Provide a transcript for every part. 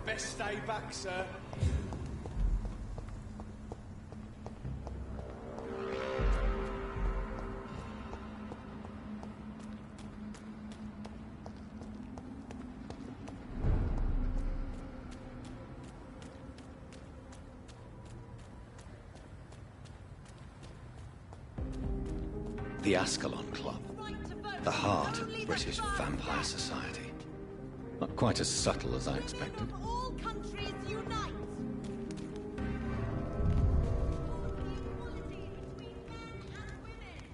Best stay back, sir. The Ascalon Club, the heart of British vampire society. Not quite as subtle as I expected. All countries unite! Equality between men and women!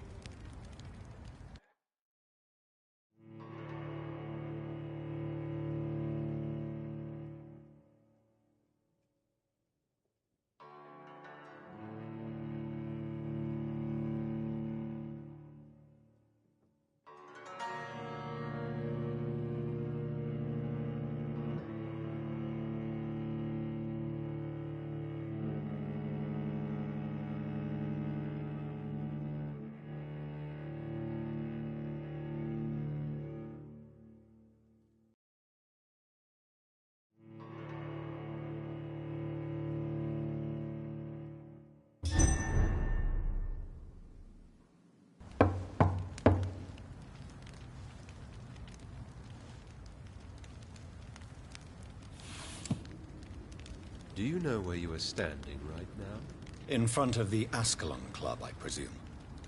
Do you know where you are standing right now? In front of the Ascalon Club, I presume.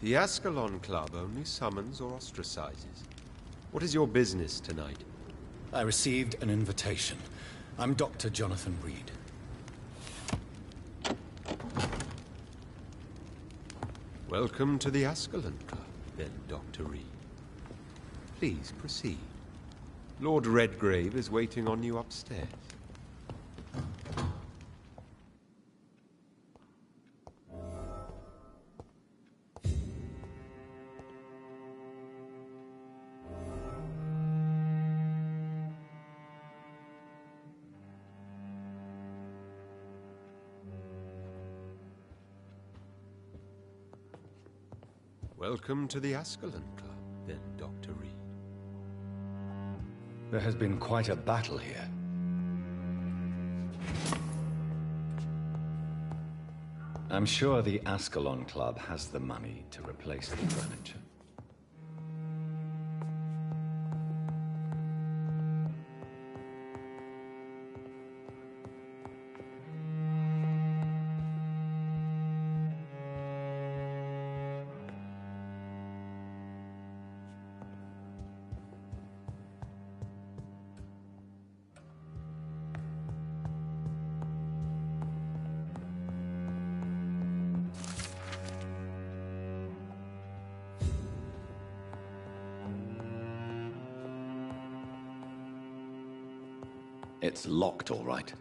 The Ascalon Club only summons or ostracizes. What is your business tonight? I received an invitation. I'm Dr. Jonathan Reed. Welcome to the Ascalon Club, then, Dr. Reed. Please proceed. Lord Redgrave is waiting on you upstairs. Welcome to the Ascalon Club, then, Dr. Reed. There has been quite a battle here. I'm sure the Ascalon Club has the money to replace the furniture. It's locked, all right.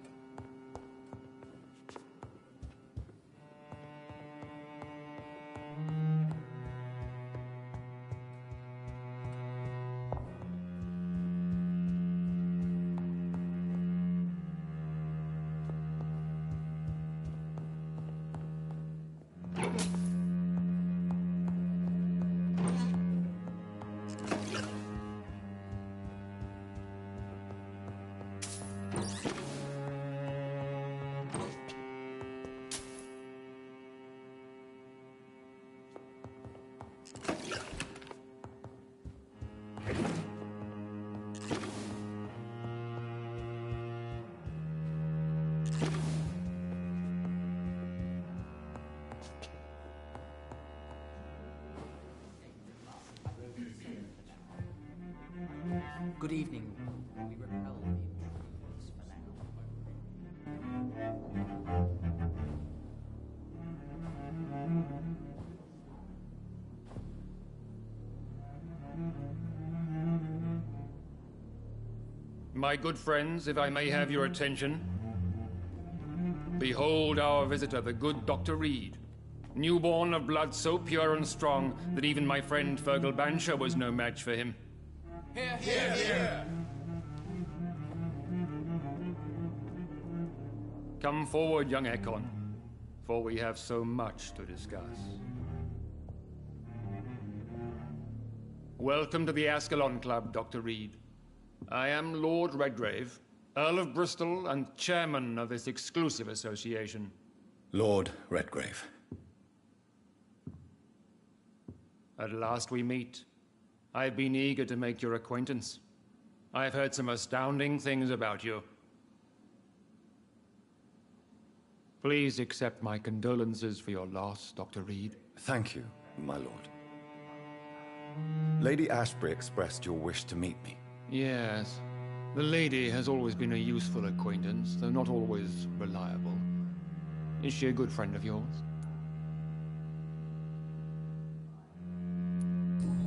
Good evening. We repel the intruders for now. My good friends, if I may have your attention. Behold our visitor, the good Dr. Reed. Newborn of blood so pure and strong that even my friend Fergal Bansher was no match for him. Hear, hear, hear! Come forward, young Ekon, for we have so much to discuss. Welcome to the Ascalon Club, Dr. Reed. I am Lord Redgrave, Earl of Bristol and chairman of this exclusive association. Lord Redgrave. At last we meet. I've been eager to make your acquaintance. I've heard some astounding things about you. Please accept my condolences for your loss, Dr. Reed. Thank you, my lord. Lady Ashbury expressed your wish to meet me. Yes. The lady has always been a useful acquaintance, though not always reliable. Is she a good friend of yours?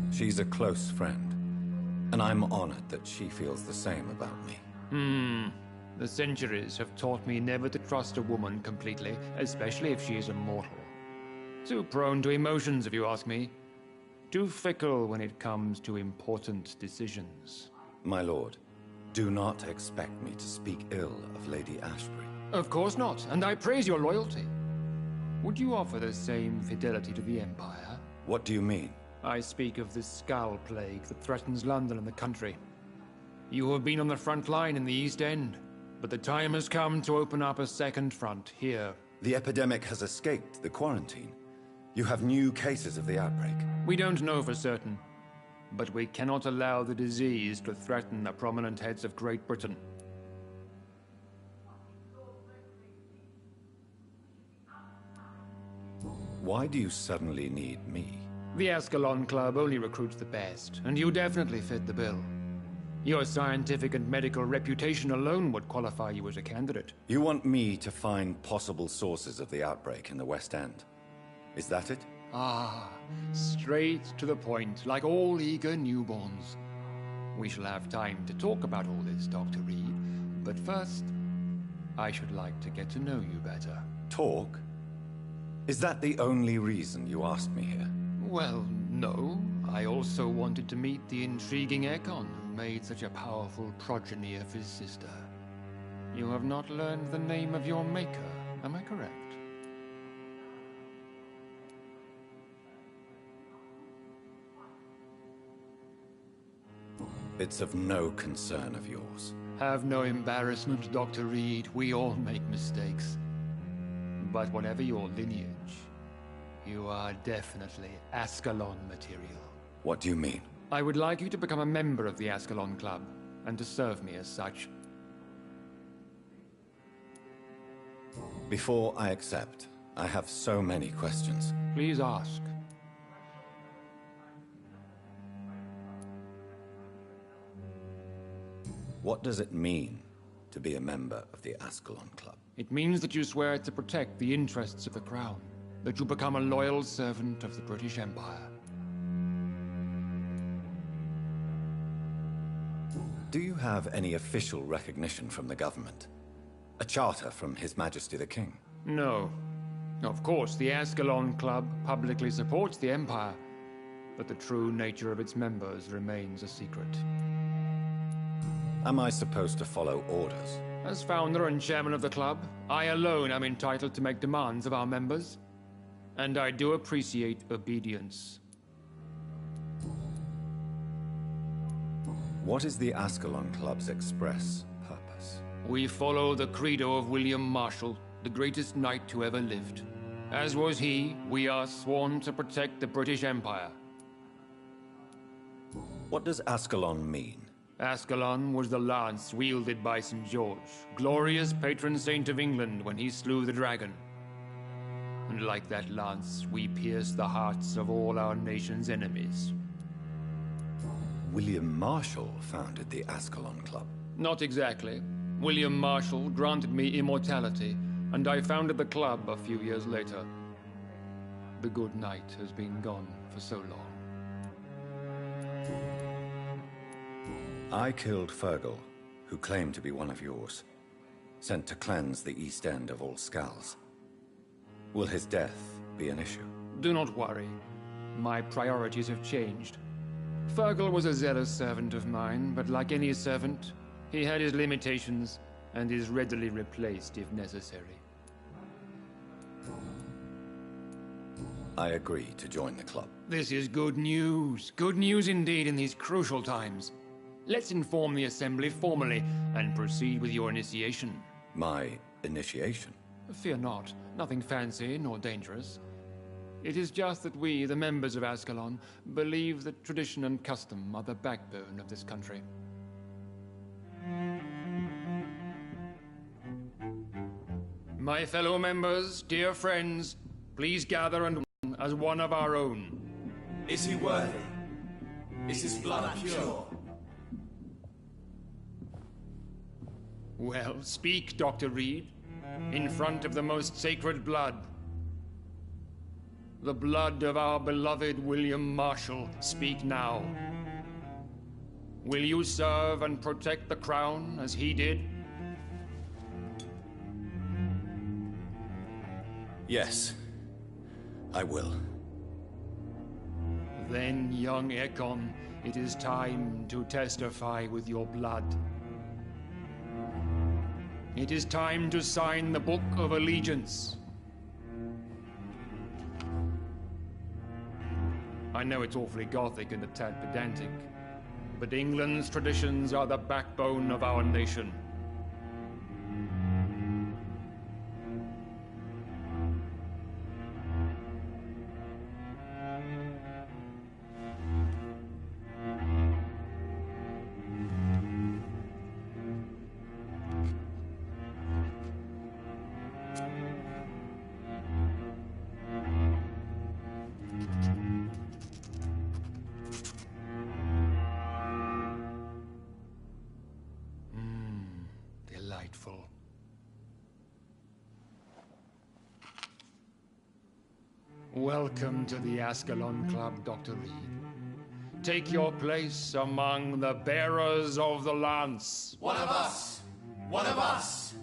She's a close friend, and I'm honored that she feels the same about me. The centuries have taught me never to trust a woman completely, especially if she is a mortal. Too prone to emotions, if you ask me. Too fickle when it comes to important decisions. My lord, do not expect me to speak ill of Lady Ashbury. Of course not, and I praise your loyalty. Would you offer the same fidelity to the Empire? What do you mean? I speak of the Skull Plague that threatens London and the country. You have been on the front line in the East End, but the time has come to open up a second front here. The epidemic has escaped the quarantine. You have new cases of the outbreak. We don't know for certain, but we cannot allow the disease to threaten the prominent heads of Great Britain. Why do you suddenly need me? The Ascalon Club only recruits the best, and you definitely fit the bill. Your scientific and medical reputation alone would qualify you as a candidate. You want me to find possible sources of the outbreak in the West End. Is that it? Ah, straight to the point, like all eager newborns. We shall have time to talk about all this, Dr. Reed, but first, I should like to get to know you better. Talk? Is that the only reason you asked me here? Well, no. I also wanted to meet the intriguing Ekon who made such a powerful progeny of his sister. You have not learned the name of your maker, am I correct? It's of no concern of yours. Have no embarrassment, Dr. Reed. We all make mistakes. But whatever your lineage, you are definitely Ascalon material. What do you mean? I would like you to become a member of the Ascalon Club, and to serve me as such. Before I accept, I have so many questions. Please ask. What does it mean to be a member of the Ascalon Club? It means that you swear to protect the interests of the Crown, that you become a loyal servant of the British Empire. Do you have any official recognition from the government? A charter from His Majesty the King? No. Of course, the Ascalon Club publicly supports the Empire, but the true nature of its members remains a secret. Am I supposed to follow orders? As founder and chairman of the club, I alone am entitled to make demands of our members, and I do appreciate obedience. What is the Ascalon Club's express purpose? We follow the credo of William Marshall, the greatest knight who ever lived. As was he, we are sworn to protect the British Empire. What does Ascalon mean? Ascalon was the lance wielded by St. George, glorious patron saint of England when he slew the dragon. And like that lance, we pierce the hearts of all our nation's enemies. William Marshall founded the Ascalon Club. Not exactly. William Marshall granted me immortality, and I founded the club a few years later. The good knight has been gone for so long. I killed Fergal, who claimed to be one of yours, sent to cleanse the East End of all Skulls. Will his death be an issue? Do not worry. My priorities have changed. Fergal was a zealous servant of mine, but like any servant, he had his limitations and is readily replaced if necessary. I agree to join the club. This is good news. Good news indeed in these crucial times. Let's inform the Assembly formally and proceed with your initiation. My initiation? Fear not. Nothing fancy nor dangerous. It is just that we, the members of Ascalon, believe that tradition and custom are the backbone of this country. My fellow members, dear friends, please gather and as one of our own. Is he worthy? Is his blood pure? Well, speak, Dr. Reed, in front of the most sacred blood. The blood of our beloved William Marshall, speak now. Will you serve and protect the crown as he did? Yes, I will. Then, young Ekon, it is time to testify with your blood. It is time to sign the Book of Allegiance. I know it's awfully gothic and a tad pedantic, but England's traditions are the backbone of our nation. delightful. Welcome to the Ascalon Club, Dr. Reed. Take your place among the bearers of the lance. One of us! One of us!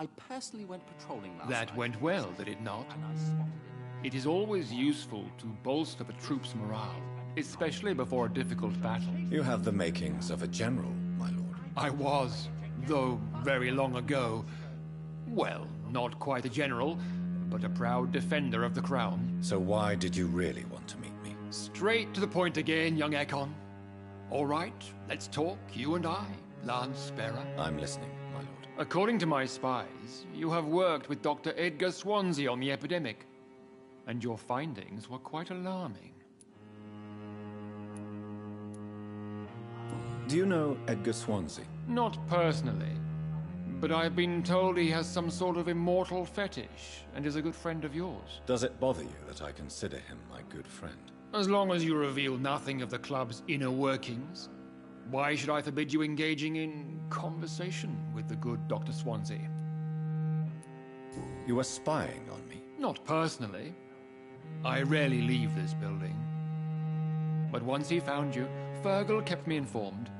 I personally went patrolling last That night. went well, did it not? And I spotted it. It is always useful to bolster the troops' morale, especially before a difficult battle. You have the makings of a general, my lord. I was, though very long ago. Well, not quite a general, but a proud defender of the crown. So why did you really want to meet me? Straight to the point again, young Ekon. All right, let's talk, you and I, Lance Sparrow. I'm listening, my lord. According to my spies, you have worked with Dr. Edgar Swansea on the epidemic, and your findings were quite alarming. Do you know Edgar Swansea? Not personally, but I've been told he has some sort of immortal fetish and is a good friend of yours. Does it bother you that I consider him my good friend? As long as you reveal nothing of the club's inner workings, why should I forbid you engaging in conversation with the good Dr. Swansea? You are spying on me? Not personally. I rarely leave this building. But once he found you, Fergal kept me informed.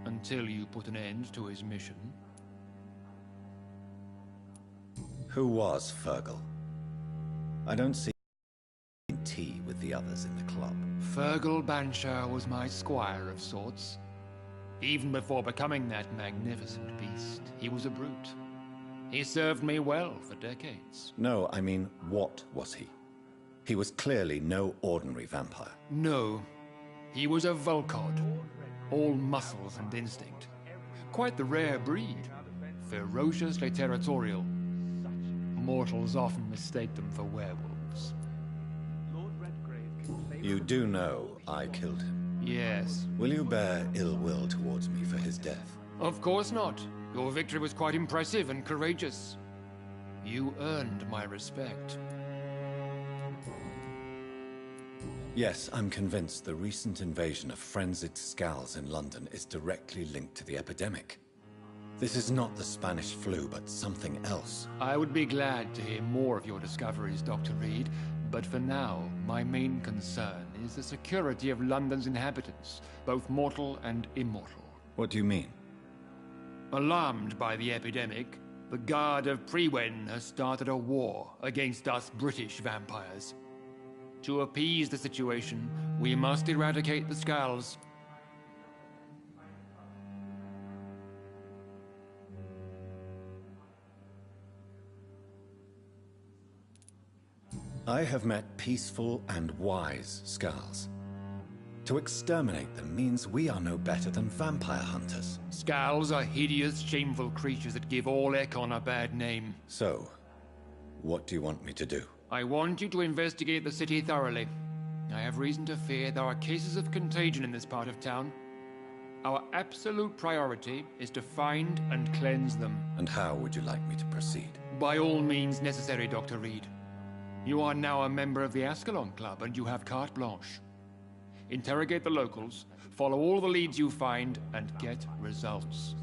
Until you put an end to his mission. Who was Fergal? I don't see tea with the others in the club. Fergal Banshire was my squire of sorts. Even before becoming that magnificent beast, he was a brute. He served me well for decades. No, I mean, what was he? He was clearly no ordinary vampire. No, he was a Volcod, all muscles and instinct. Quite the rare breed, ferociously territorial. Mortals often mistake them for werewolves. You do know I killed him. Yes. Will you bear ill will towards me for his death? Of course not. Your victory was quite impressive and courageous. You earned my respect. Yes, I'm convinced the recent invasion of frenzied Skulls in London is directly linked to the epidemic. This is not the Spanish flu, but something else. I would be glad to hear more of your discoveries, Dr. Reed, but for now, my main concern is the security of London's inhabitants, both mortal and immortal. What do you mean? Alarmed by the epidemic, the Guard of Prewen has started a war against us British vampires. To appease the situation, we must eradicate the Skulls. I have met peaceful and wise Skulls. To exterminate them means we are no better than vampire hunters. Skulls are hideous, shameful creatures that give all Ekon a bad name. So, what do you want me to do? I want you to investigate the city thoroughly. I have reason to fear there are cases of contagion in this part of town. Our absolute priority is to find and cleanse them. And how would you like me to proceed? By all means necessary, Dr. Reed. You are now a member of the Ascalon Club and you have carte blanche. Interrogate the locals, follow all the leads you find, and get results.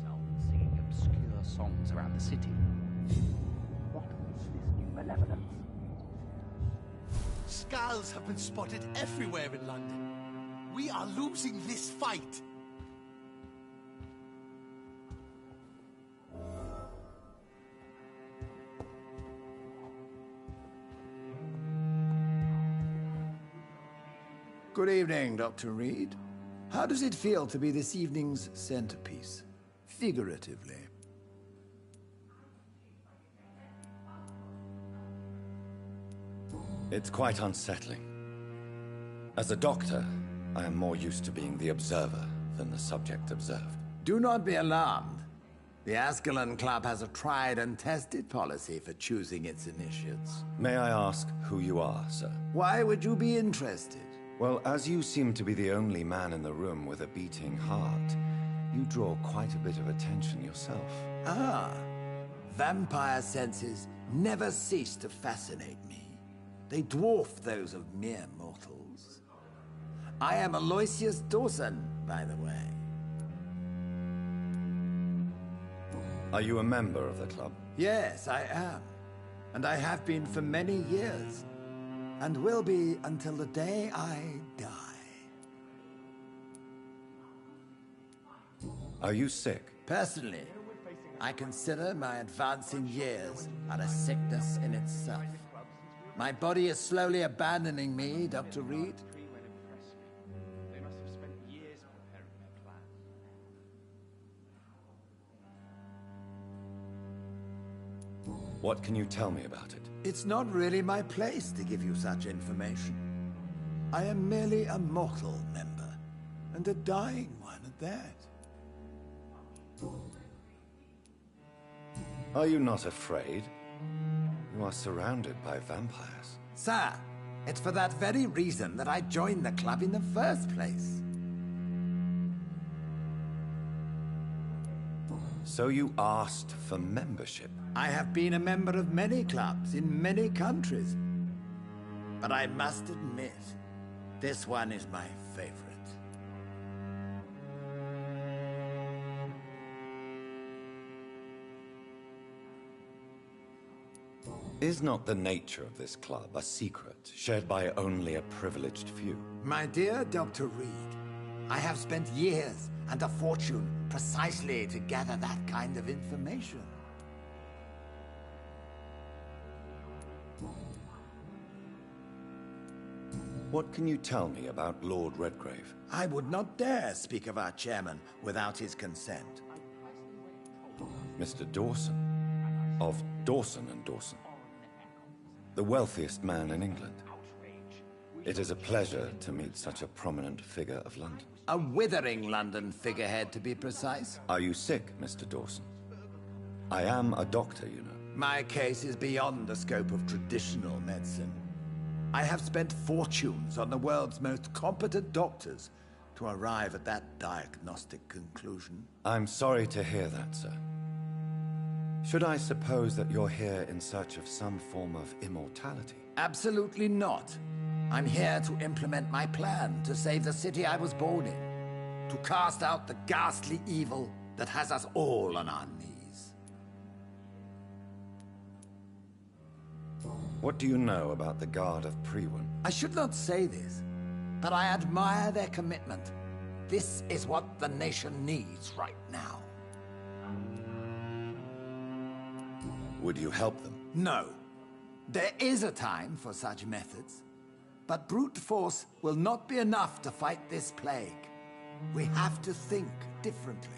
Singing obscure songs around the city. What is this new malevolence? Skulls have been spotted everywhere in London. We are losing this fight. Good evening, Dr. Reed. How does it feel to be this evening's centerpiece, figuratively? It's quite unsettling. As a doctor, I am more used to being the observer than the subject observed. Do not be alarmed. The Ascalon Club has a tried and tested policy for choosing its initiates. May I ask who you are, sir? Why would you be interested? Well, as you seem to be the only man in the room with a beating heart, you draw quite a bit of attention yourself. Ah, vampire senses never cease to fascinate me. They dwarf those of mere mortals. I am Aloysius Dawson, by the way. Are you a member of the club? Yes, I am. And I have been for many years. And will be until the day I die. Are you sick? Personally, I consider my advancing years are a sickness in itself. My body is slowly abandoning me, Dr. Reed. They must have spent years preparing their plan. What can you tell me about it? It's not really my place to give you such information. I am merely a mortal member, and a dying one at that. Are you not afraid? You are surrounded by vampires. Sir, it's for that very reason that I joined the club in the first place. So you asked for membership? I have been a member of many clubs in many countries. But I must admit, this one is my favorite. Is not the nature of this club a secret, shared by only a privileged few? My dear Dr. Reed, I have spent years and a fortune precisely to gather that kind of information. What can you tell me about Lord Redgrave? I would not dare speak of our chairman without his consent. Mr. Dawson, of Dawson and Dawson, the wealthiest man in England. It is a pleasure to meet such a prominent figure of London. A withering London figurehead, to be precise. Are you sick, Mr. Dawson? I am a doctor, you know. My case is beyond the scope of traditional medicine. I have spent fortunes on the world's most competent doctors to arrive at that diagnostic conclusion. I'm sorry to hear that, sir. Should I suppose that you're here in search of some form of immortality? Absolutely not. I'm here to implement my plan to save the city I was born in, to cast out the ghastly evil that has us all on our knees. What do you know about the Guard of Priwen? I should not say this, but I admire their commitment. This is what the nation needs right now. Would you help them? No. There is a time for such methods. But brute force will not be enough to fight this plague. We have to think differently.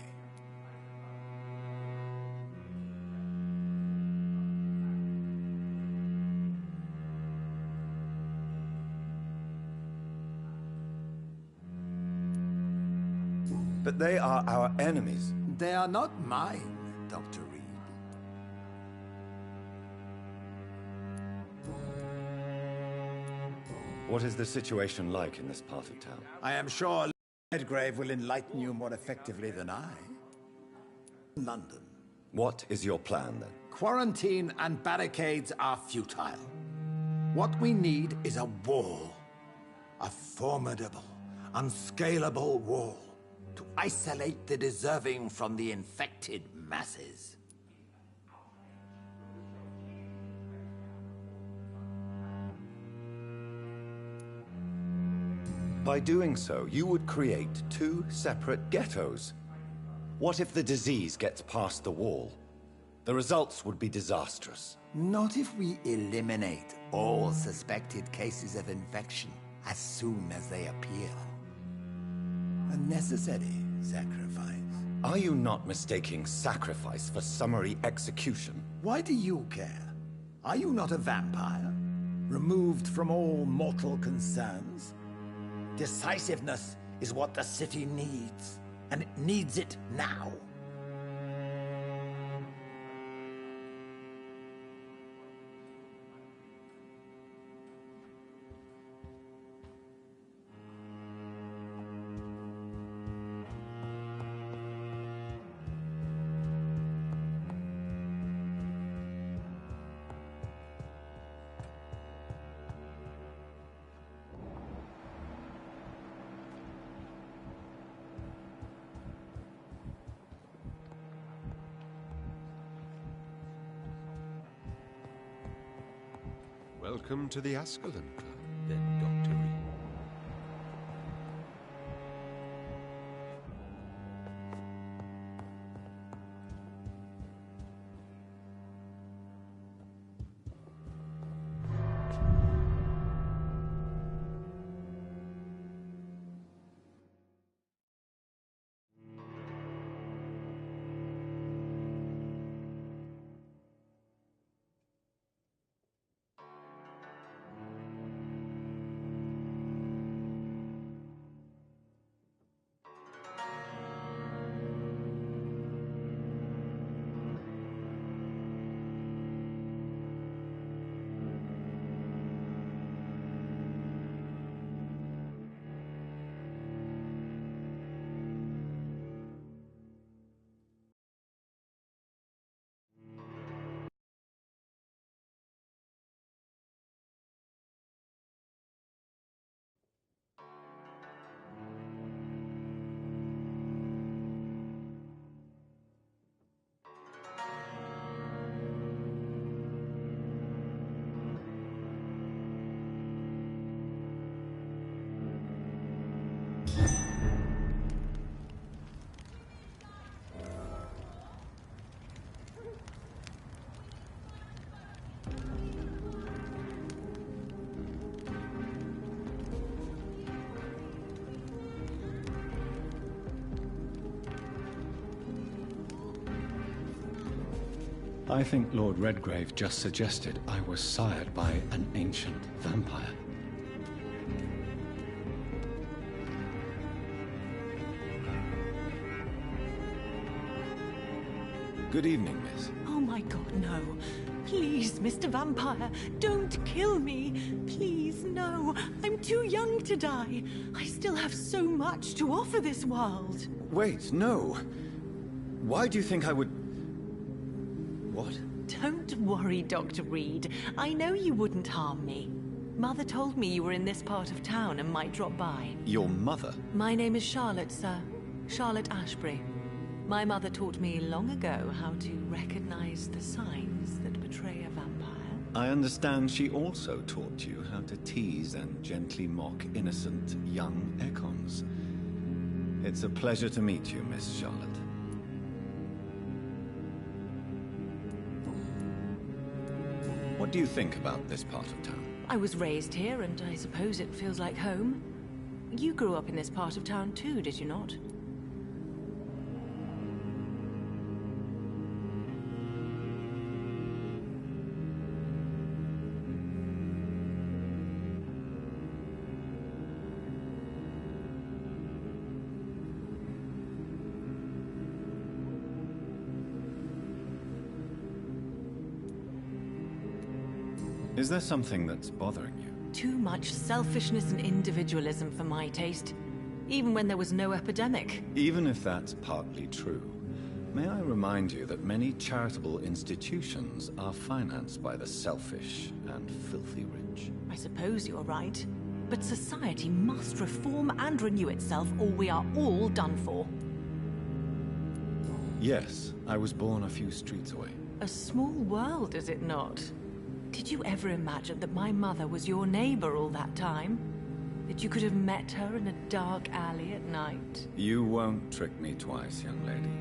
But they are our enemies. They are not mine, Dr. Reed. What is the situation like in this part of town? I am sure Redgrave will enlighten you more effectively than I. London. What is your plan, then? Quarantine and barricades are futile. What we need is a wall. A formidable, unscalable wall to isolate the deserving from the infected masses. By doing so, you would create two separate ghettos. What if the disease gets past the wall? The results would be disastrous. Not if we eliminate all suspected cases of infection as soon as they appear. A necessary sacrifice. Are you not mistaking sacrifice for summary execution? Why do you care? Are you not a vampire? Removed from all mortal concerns? Decisiveness is what the city needs, and it needs it now. Welcome to the Ascalon Club, then, Dr. Reed. I think Lord Redgrave just suggested I was sired by an ancient vampire. Good evening, miss. Oh my god, no. Please, Mr. Vampire, don't kill me. Please, no. I'm too young to die. I still have so much to offer this world. Wait, no. Why do you think I would... What? Don't worry, Dr. Reed. I know you wouldn't harm me. Mother told me you were in this part of town and might drop by. Your mother? My name is Charlotte, sir. Charlotte Ashbury. My mother taught me long ago how to recognize the signs that betray a vampire. I understand she also taught you how to tease and gently mock innocent young Ekons. It's a pleasure to meet you, Miss Charlotte. What do you think about this part of town? I was raised here, and I suppose it feels like home. You grew up in this part of town too, did you not? Is there something that's bothering you? Too much selfishness and individualism for my taste. Even when there was no epidemic. Even if that's partly true, may I remind you that many charitable institutions are financed by the selfish and filthy rich? I suppose you're right. But society must reform and renew itself, or we are all done for. Yes, I was born a few streets away. A small world, is it not? Did you ever imagine that my mother was your neighbor all that time? That you could have met her in a dark alley at night? You won't trick me twice, young lady.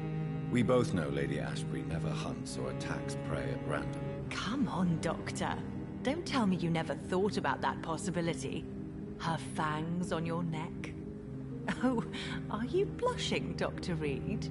We both know Lady Ashbury never hunts or attacks prey at random. Come on, Doctor. Don't tell me you never thought about that possibility. Her fangs on your neck. Oh, are you blushing, Dr. Reed?